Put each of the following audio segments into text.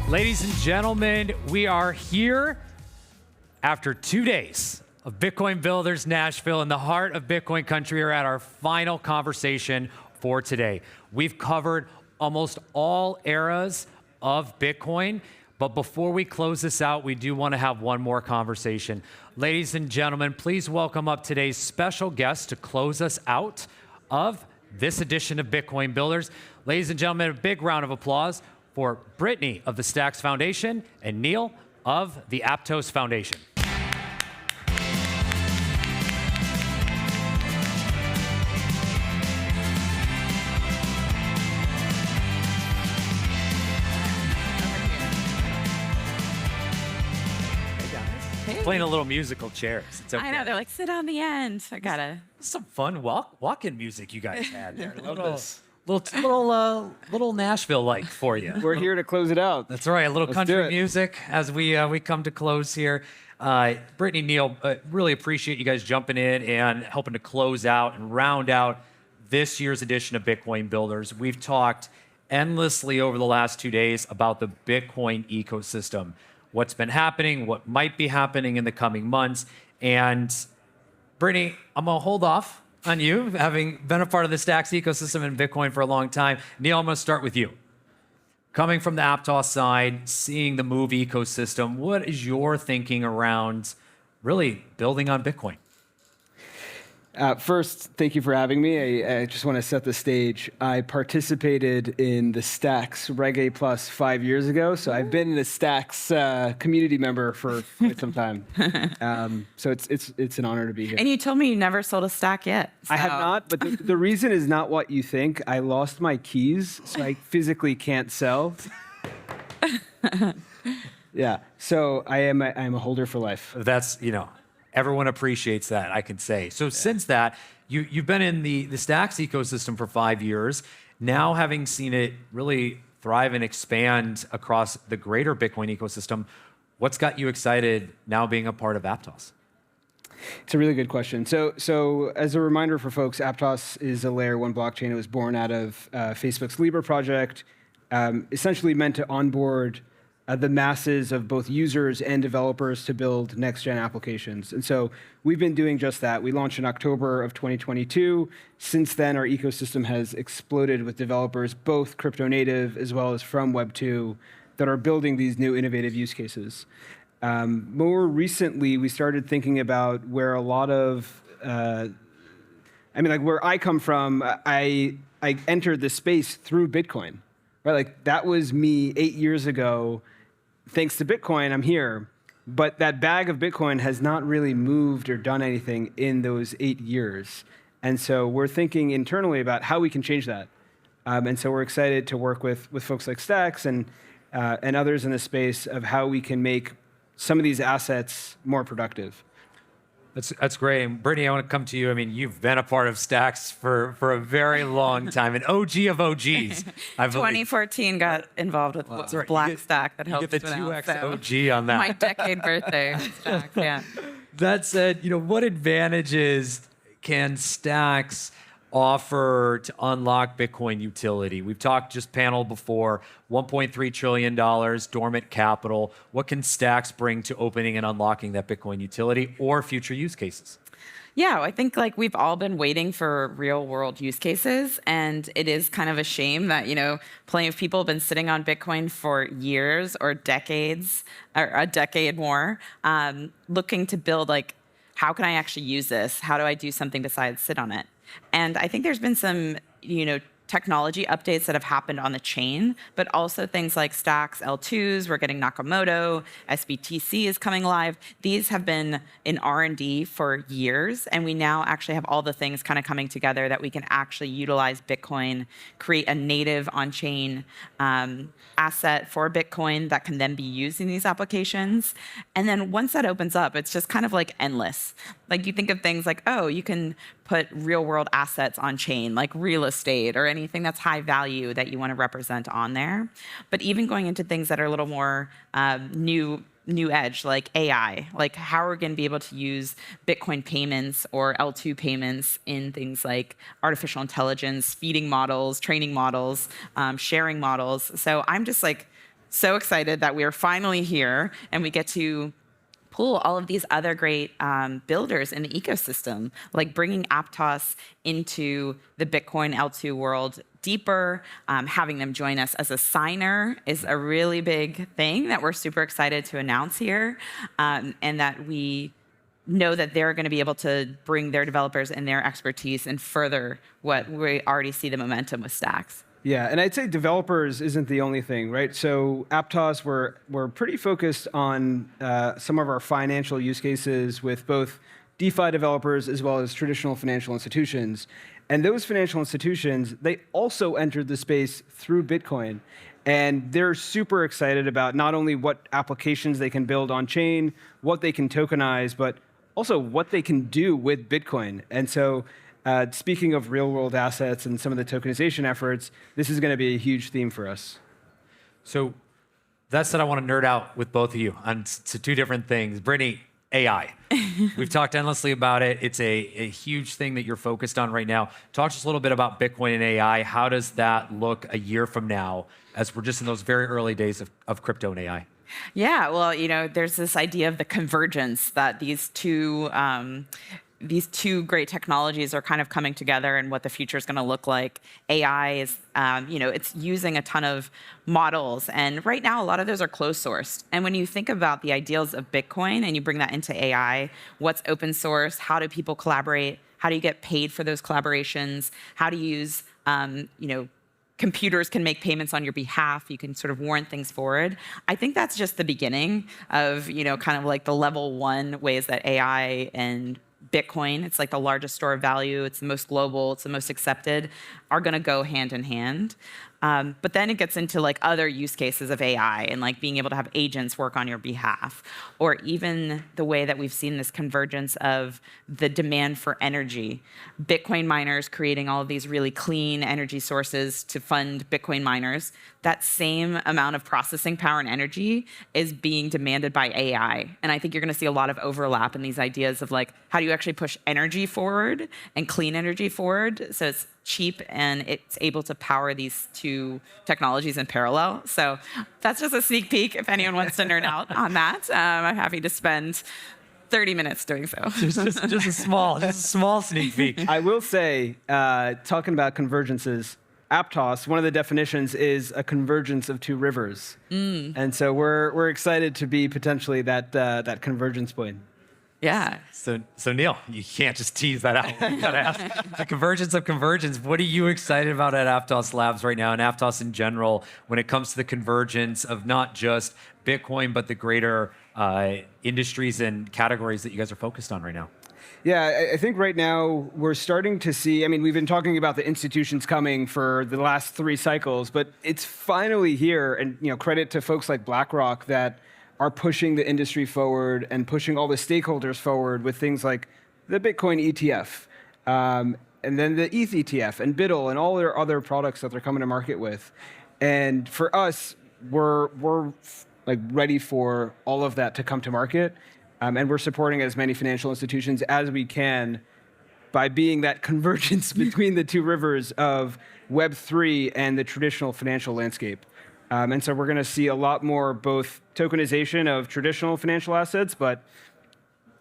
Ladies and gentlemen, we are here after 2 days of Bitcoin Builders Nashville in the heart of Bitcoin country. We're at our final conversation for today. We've covered almost all eras of Bitcoin, but before we close this out, we do want to have one more conversation. Ladies and gentlemen, please welcome up today's special guest to close us out of this edition of Bitcoin Builders. Ladies and gentlemen, a big round of applause for Brittany of the Stacks Foundation and Neil of the Aptos Foundation. Playing a little musical chairs. It's okay. I know, they're like, sit on the end. I gotta. Some fun walk-in music you guys had there. Little Nashville-like for you. We're here to close it out. That's right. A little country music as we come to close here. Brittany, Neil, really appreciate you guys jumping in and helping to close out and round out this year's edition of Bitcoin Builders. We've talked endlessly over the last 2 days about the Bitcoin ecosystem, what's been happening, what might be happening in the coming months. And Brittany, I'm going to hold off on you, having been a part of the Stacks ecosystem in Bitcoin for a long time. Neil, I'm going to start with you. Coming from the Aptos side, seeing the Move ecosystem, what is your thinking around really building on Bitcoin? First, thank you for having me. I just want to set the stage. I participated in the Stacks Reggae Plus 5 years ago, so I've been a Stacks community member for quite some time. So it's an honor to be here. And you told me you never sold a stack yet. So. I have not, but the reason is not what you think. I lost my keys, so I physically can't sell. Yeah, so I'm a holder for life. That's, everyone appreciates that, I can say. So since that, you've been in the Stacks ecosystem for 5 years. Now having seen it really thrive and expand across the greater Bitcoin ecosystem, what's got you excited now being a part of Aptos? It's a really good question. So as a reminder for folks, Aptos is a layer 1 blockchain. It was born out of Facebook's Libra project, essentially meant to onboard the masses of both users and developers to build next-gen applications. And so we've been doing just that. We launched in October of 2022. Since then, our ecosystem has exploded with developers, both crypto native as well as from Web 2, that are building these new innovative use cases. More recently, we started thinking about where a lot of, where I come from, I entered the space through Bitcoin, right? Like that was me 8 years ago. Thanks to Bitcoin, I'm here. But that bag of Bitcoin has not really moved or done anything in those 8 years. And so we're thinking internally about how we can change that. And so we're excited to work with folks like Stacks and others in the space of how we can make some of these assets more productive. That's great. And Brittany, I want to come to you. I mean, you've been a part of Stacks for a very long time, an OG of OGs. 2014 got involved with Black Stack that helped. You get the 2X OG on that. My decade birthday Stack, yeah. That said, what advantages can Stacks offer to unlock Bitcoin utility? We've talked just panel before, $1.3 trillion dormant capital. What can Stacks bring to opening and unlocking that Bitcoin utility or future use cases? Yeah, I think we've all been waiting for real world use cases, and it is kind of a shame that, plenty of people have been sitting on Bitcoin for years or decades, or a decade more, looking to build how can I actually use this? How do I do something besides sit on it? And I think there's been some, technology updates that have happened on the chain, but also things like Stacks L2s, we're getting Nakamoto, SBTC is coming live. These have been in R&D for years, and we now actually have all the things kind of coming together that we can actually utilize Bitcoin, create a native on-chain asset for Bitcoin that can then be used in these applications. And then once that opens up, it's just kind of endless. You think of things like, you can put real world assets on chain, like real estate or anything that's high value that you want to represent on there. But even going into things that are a little more new edge, like AI, how are we going to be able to use Bitcoin payments or L2 payments in things like artificial intelligence, feeding models, training models, sharing models. So I'm just so excited that we are finally here and we get to pull all of these other great builders in the ecosystem, like bringing Aptos into the Bitcoin L2 world deeper. Having them join us as a signer is a really big thing that we're super excited to announce here, and that we know that they're going to be able to bring their developers and their expertise and further what we already see the momentum with Stacks. Yeah, and I'd say developers isn't the only thing, right? So Aptos, we're pretty focused on some of our financial use cases with both DeFi developers as well as traditional financial institutions. And those financial institutions, they also entered the space through Bitcoin. And they're super excited about not only what applications they can build on chain, what they can tokenize, but also what they can do with Bitcoin. And so speaking of real-world assets and some of the tokenization efforts, this is going to be a huge theme for us. So that said, I want to nerd out with both of you on two different things. Brittany, AI. We've talked endlessly about it. It's a huge thing that you're focused on right now. Talk to us a little bit about Bitcoin and AI. How does that look a year from now as we're just in those very early days of crypto and AI? Yeah, well, there's this idea of the convergence that these two great technologies are kind of coming together and what the future is going to look like. AI is, it's using a ton of models. And right now, a lot of those are closed sourced. And when you think about the ideals of Bitcoin and you bring that into AI, what's open source? How do people collaborate? How do you get paid for those collaborations? How do you use, computers can make payments on your behalf. You can sort of warrant things forward. I think that's just the beginning of, kind of like the level one ways that AI and Bitcoin, it's like the largest store of value, it's the most global, it's the most accepted, are going to go hand in hand. But then it gets into like other use cases of AI and like being able to have agents work on your behalf, or even the way that we've seen this convergence of the demand for energy. Bitcoin miners creating all of these really clean energy sources to fund Bitcoin miners. That same amount of processing power and energy is being demanded by AI. And I think you're going to see a lot of overlap in these ideas of like, how do you actually push energy forward and clean energy forward so it's cheap and it's able to power these two technologies in parallel. So that's just a sneak peek if anyone wants to nerd out on that. I'm happy to spend 30 minutes doing so. just a small sneak peek. I will say, talking about convergences, Aptos, one of the definitions is a convergence of two rivers. And so we're excited to be potentially that convergence point. Yeah. So Neil, you can't just tease that out. You gotta ask the convergence of convergence. What are you excited about at Aptos Labs right now and Aptos in general when it comes to the convergence of not just Bitcoin, but the greater industries and categories that you guys are focused on right now? Yeah, I think right now we're starting to see, we've been talking about the institutions coming for the last 3 cycles, but it's finally here. And credit to folks like BlackRock that are pushing the industry forward and pushing all the stakeholders forward with things like the Bitcoin ETF, and then the ETH ETF and BIDL and all their other products that they're coming to market with. And for us, we're like ready for all of that to come to market, and we're supporting as many financial institutions as we can by being that convergence between the two rivers of Web3 and the traditional financial landscape. And so we're going to see a lot more both tokenization of traditional financial assets, but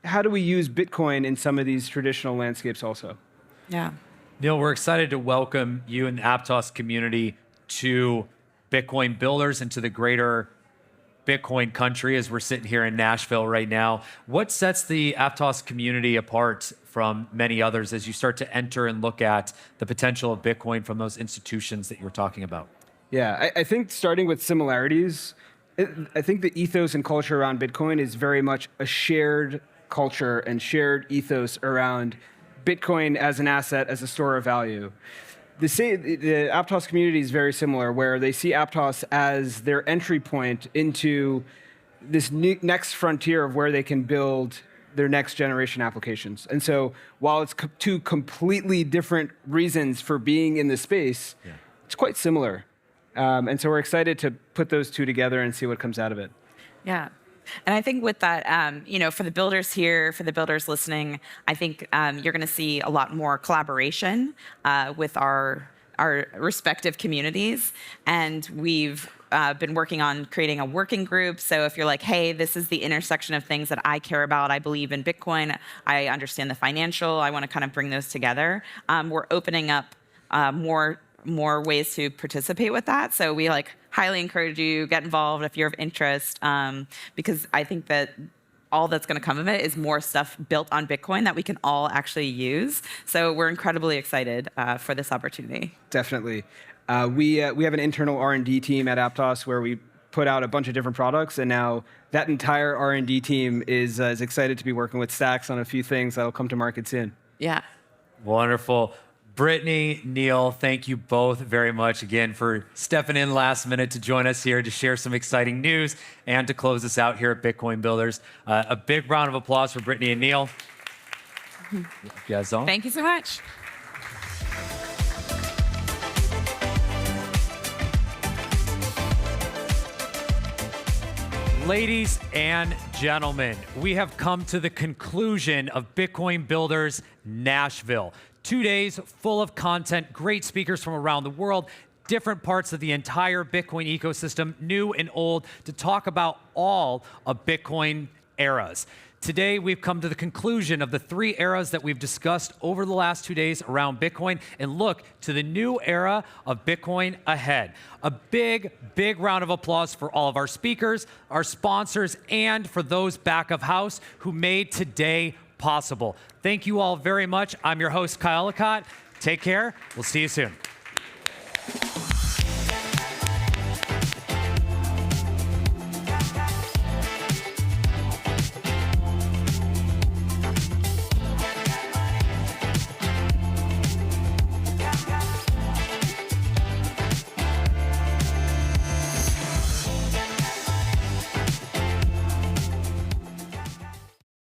how do we use Bitcoin in some of these traditional landscapes also? Yeah. Neil, we're excited to welcome you and the Aptos community to Bitcoin builders and to the greater Bitcoin country as we're sitting here in Nashville right now. What sets the Aptos community apart from many others as you start to enter and look at the potential of Bitcoin from those institutions that you were talking about? Yeah, I think starting with similarities, I think the ethos and culture around Bitcoin is very much a shared culture and shared ethos around Bitcoin as an asset, as a store of value. The Aptos community is very similar, where they see Aptos as their entry point into this next frontier of where they can build their next generation applications. And so while it's two completely different reasons for being in the space, it's quite similar. And so we're excited to put those two together and see what comes out of it. Yeah. And I think with that, for the builders here, for the builders listening, I think you're going to see a lot more collaboration with our respective communities. And we've been working on creating a working group. So if you're like, hey, this is the intersection of things that I care about, I believe in Bitcoin, I understand the financial, I want to kind of bring those together. We're opening up more ways to participate with that. So we highly encourage you get involved if you're of interest, because I think that all that's going to come of it is more stuff built on Bitcoin that we can all actually use. So we're incredibly excited for this opportunity. Definitely. We have an internal R&D team at Aptos where we put out a bunch of different products, and now that entire R&D team is excited to be working with Stacks on a few things that'll come to market soon. Yeah. Wonderful. Brittany, Neil, thank you both very much again for stepping in last minute to join us here to share some exciting news and to close us out here at Bitcoin Builders. A big round of applause for Brittany and Neil. You guys on? Thank you so much. Ladies and gentlemen, we have come to the conclusion of Bitcoin Builders Nashville. 2 days full of content, great speakers from around the world, different parts of the entire Bitcoin ecosystem, new and old, to talk about all of Bitcoin eras. Today, we've come to the conclusion of the 3 eras that we've discussed over the last 2 days around Bitcoin and look to the new era of Bitcoin ahead. A big, big round of applause for all of our speakers, our sponsors, and for those back of house who made today possible. Thank you all very much. I'm your host, Kyle Licott. Take care. We'll see you soon.